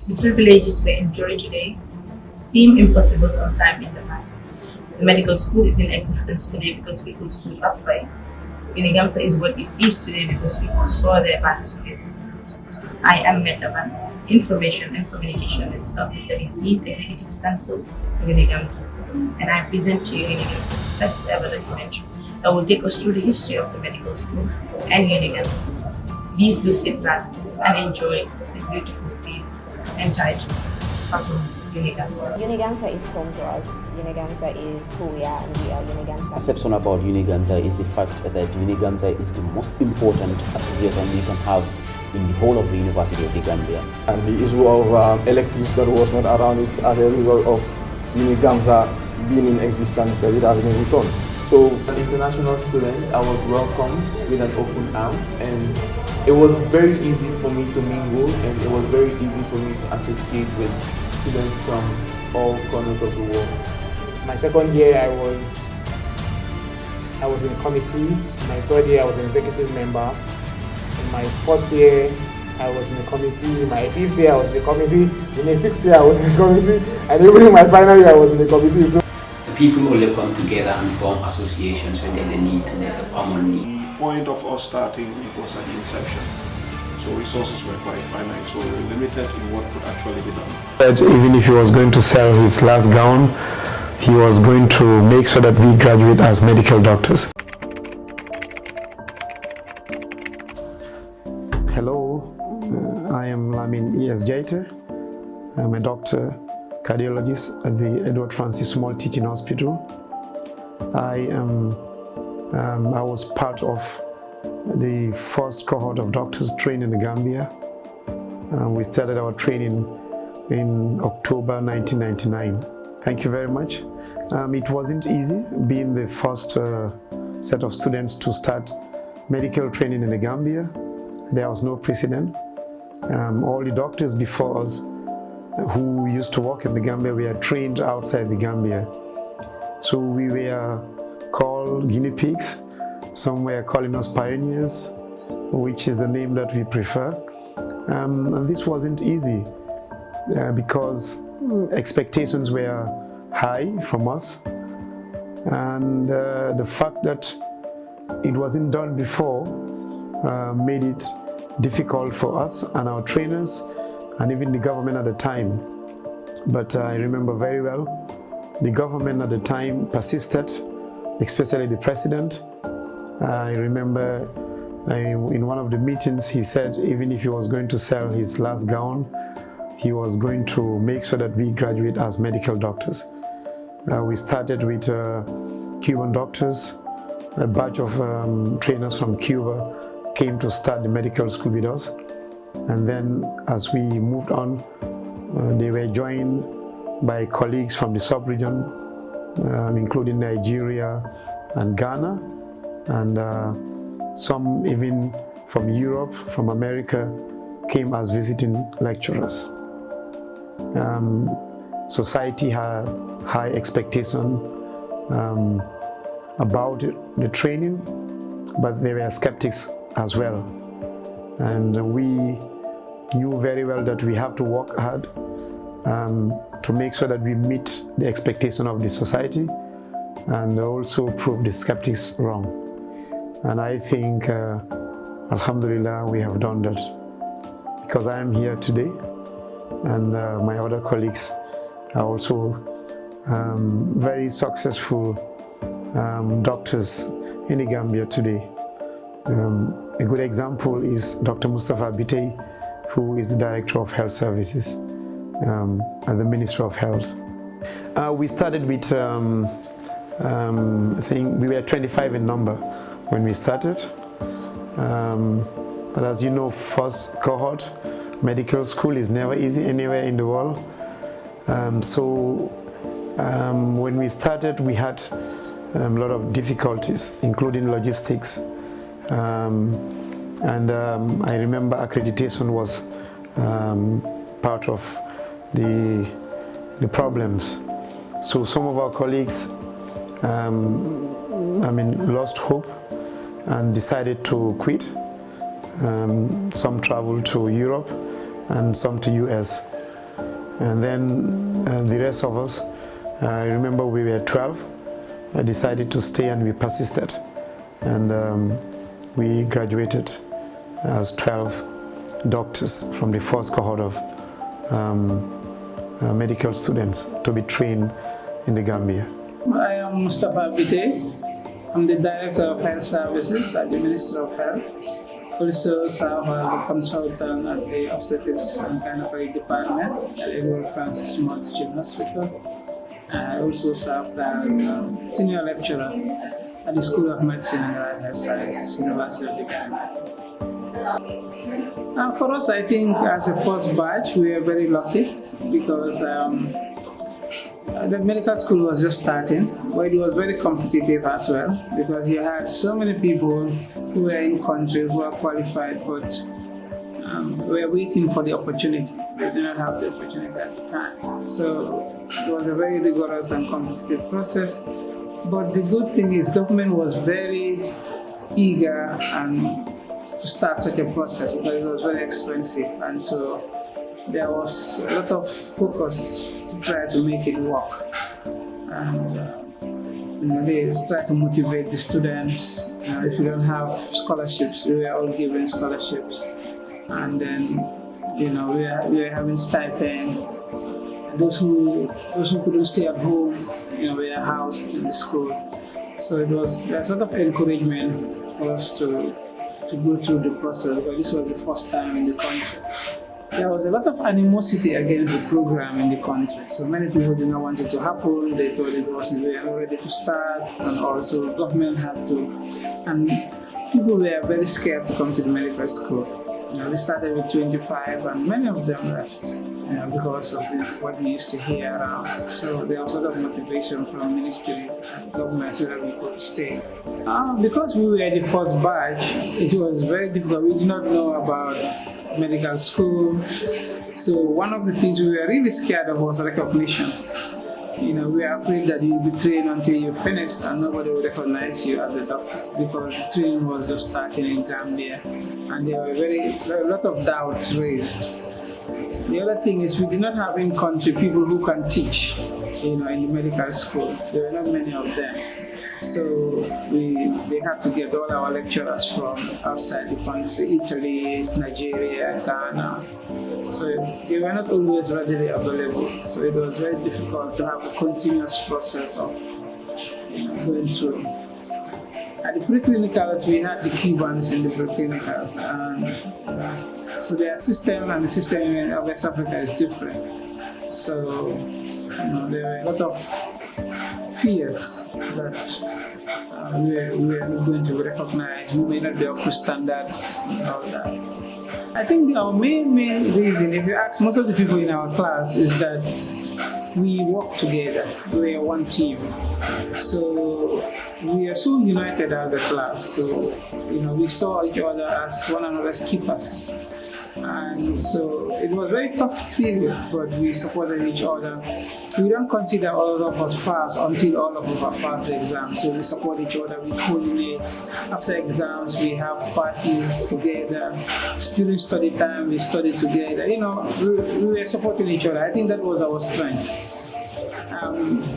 The privileges we enjoy today seem impossible sometime in the past. The medical school is in existence today because people stood up for it. Unigamsa is what it is today because people saw their path to it. I am Metaban, Information and Communication Minister of the 17th Executive Council of Unigamsa, and I present to you Unigamsa's first ever documentary that will take us through the history of the medical school and Unigamsa. Please do sit back and enjoy this beautiful piece entitled Fatum Unigamsa. Unigamsa is home to us. Unigamsa is who we are, and we are Unigamsa. Perception about Unigamsa is the fact that Unigamsa is the most important association we can have in the whole of the University of the Gambia. And the issue of electives that was not around it as a result of Unigamsa being in existence, that it has been returned. So, as an international student, I was welcomed with an open arm, and it was very easy for me to mingle, and it was very easy for me to associate with students from all corners of the world. My second year, I was in committee. My third year, I was an executive member. In my fourth year, I was in the committee. In my fifth year, I was in the committee. In my sixth year, I was in the committee. And even in my final year, I was in the committee. So people only come together and form associations when there's a need and there's a common need. The point of us starting, it was at the inception. So resources were quite finite, so we were limited in what could actually be done. That even if he was going to sell his last gown, he was going to make sure that we graduate as medical doctors. Hello, I am Lamin E.S. Jaita. I'm a doctor, cardiologist at the Edward Francis Small Teaching Hospital. I was part of the first cohort of doctors trained in the Gambia. We started our training in October 1999. Thank you very much. It wasn't easy being the first set of students to start medical training in the Gambia. There was no precedent. All the doctors before us who used to work in the Gambia were trained outside the Gambia. So we were called guinea pigs. Some were calling us pioneers, which is the name that we prefer. And this wasn't easy because expectations were high from us. And the fact that it wasn't done before made it difficult for us and our trainers and even the government at the time. But I remember very well, the government at the time persisted, especially the president. I remember in one of the meetings he said even if he was going to sell his last gown, he was going to make sure that we graduate as medical doctors. We started with Cuban doctors. A batch of trainers from Cuba came to start the medical school with us. And then as we moved on, they were joined by colleagues from the sub-region, including Nigeria and Ghana, and some even from Europe, from America, came as visiting lecturers. Society had high expectation about the training, but there were skeptics as well. And we knew very well that we have to work hard to make sure that we meet the expectation of the society and also prove the skeptics wrong. And I think, Alhamdulillah, we have done that. Because I am here today, and my other colleagues are also very successful doctors in the Gambia today. A good example is Dr. Mustafa Bitey, who is the Director of Health Services at the Ministry of Health. We started with, I think we were 25 in number when we started. But as you know, first cohort, medical school is never easy anywhere in the world. When we started, we had a lot of difficulties, including logistics. I remember accreditation was part of the problems. So some of our colleagues, lost hope and decided to quit. Some traveled to Europe and some to US. And then the rest of us, I remember we were 12, decided to stay and we persisted. And we graduated as 12 doctors from the first cohort of medical students to be trained in the Gambia. I am Mustafa Bite. I'm the Director of Health Services at the Ministry of Health. Also serve as a consultant at the Obstetrics and Gynecology Department at Edward Francis Small Teaching Hospital. I also served as Senior Lecturer at the School of Medicine and Health Sciences, University of the Ghana. For us, I think as a first batch, we are very lucky because the medical school was just starting, but it was very competitive as well because you had so many people who were in country who are qualified, but were waiting for the opportunity. They did not have the opportunity at the time. So it was a very rigorous and competitive process. But the good thing is government was very eager to start such a process because it was very expensive, and so there was a lot of focus to try to make it work. And they try to motivate the students. If you don't have scholarships, we were all given scholarships, and then we are having stipend. And those who couldn't stay at home, we are housed in the school. So there's a lot of encouragement for us to go through the process because this was the first time in the country. There was a lot of animosity against the program in the country. So many people did not want it to happen. They thought it wasn't ready to start, and also government had to. And people were very scared to come to the medical school. We started with 25, and many of them left because of what we used to hear around. So there was a lot of motivation from ministry and government so that we could stay. Because we were the first batch, it was very difficult. We did not know about medical school. So one of the things we were really scared of was recognition. We were afraid that you'll be trained until you finish and nobody will recognize you as a doctor because the training was just starting in Gambia and there were a lot of doubts raised. The other thing is we did not have in country people who can teach, in the medical school. There were not many of them. So they had to get all our lecturers from outside the country, Italy, Nigeria, Ghana. So they were not always readily available. So it was very difficult to have a continuous process of going through. At the preclinicals, we had the Cubans in the preclinicals. And so their system and the system in West Africa is different. So there were a lot of fears that we are not going to be recognized, we may not be up to standard and all that. I think our main reason, if you ask most of the people in our class, is that we work together, we are one team. So we are so united as a class. So, we saw each other as one another's keepers. And so it was a very tough period, but we supported each other. We don't consider all of us pass until all of us pass the exam. So we support each other, we coordinate. After exams, we have parties together. During study time, we study together. We were supporting each other. I think that was our strength.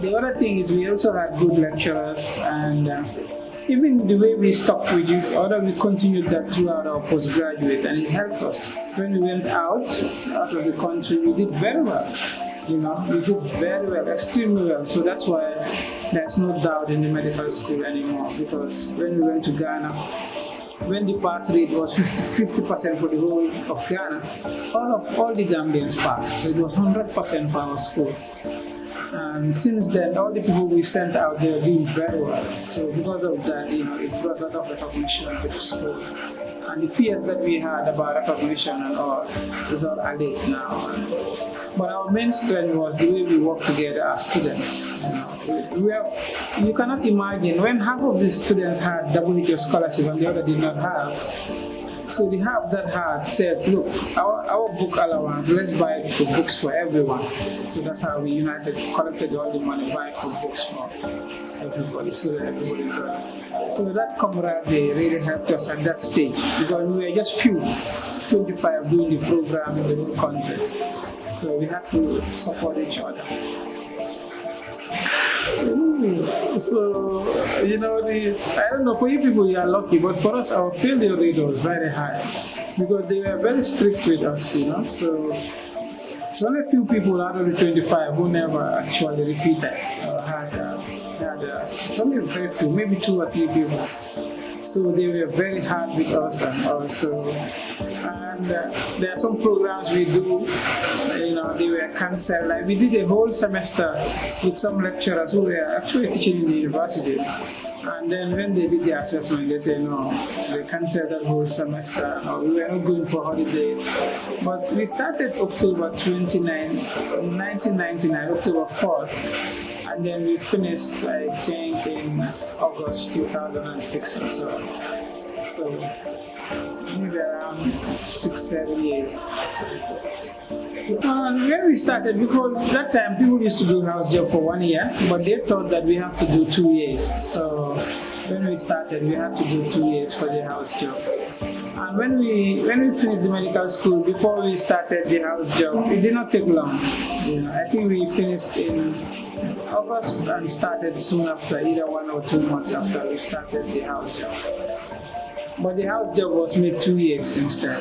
The other thing is we also had good lecturers, and even the way we stuck with each other, we continued that throughout our postgraduate, and it helped us. When we went out of the country, we did very well. We did very well, extremely well. So that's why there's no doubt in the medical school anymore, because when we went to Ghana, when the pass rate was 50% for the whole of Ghana, all the Gambians passed. So it was 100% for our school. And since then, all the people we sent out, they are doing very well. So because of that, it brought a lot of recognition to the school. And the fears that we had about recognition and all is all allayed now. But our main strength was the way we work together as students. You cannot imagine when half of the students had WHO scholarship and the other did not have. So the half that had said, look, our book allowance, let's buy it for books for everyone. So that's how we united, collected all the money, buy for books for everybody, so that everybody got. So that camaraderie really helped us at that stage, because we were just few, 25 doing the program in the whole country. So we had to support each other. So, I don't know, for you people, you are lucky, but for us, our failure rate was very high because they were very strict with us, So, it's only a few people out of the 25 who never actually repeated or it's only very few, maybe 2 or 3 people. So they were very hard with us and also, and there are some programs we do, they were cancelled. Like we did a whole semester with some lecturers who were actually teaching in the university. And then when they did the assessment, they said, no, they canceled that whole semester. No, we were not going for holidays. But we started October 1999, October 4th. And then we finished, I think, in August 2006 or so. So maybe around 6-7 years. When we started, because that time people used to do house job for 1 year, but they thought that we have to do 2 years. So when we started, we had to do 2 years for the house job. And when we finished the medical school, before we started the house job, it did not take long. I think we finished in August and started soon after, either 1 or 2 months after we started the house job. But the house job was made 2 years instead.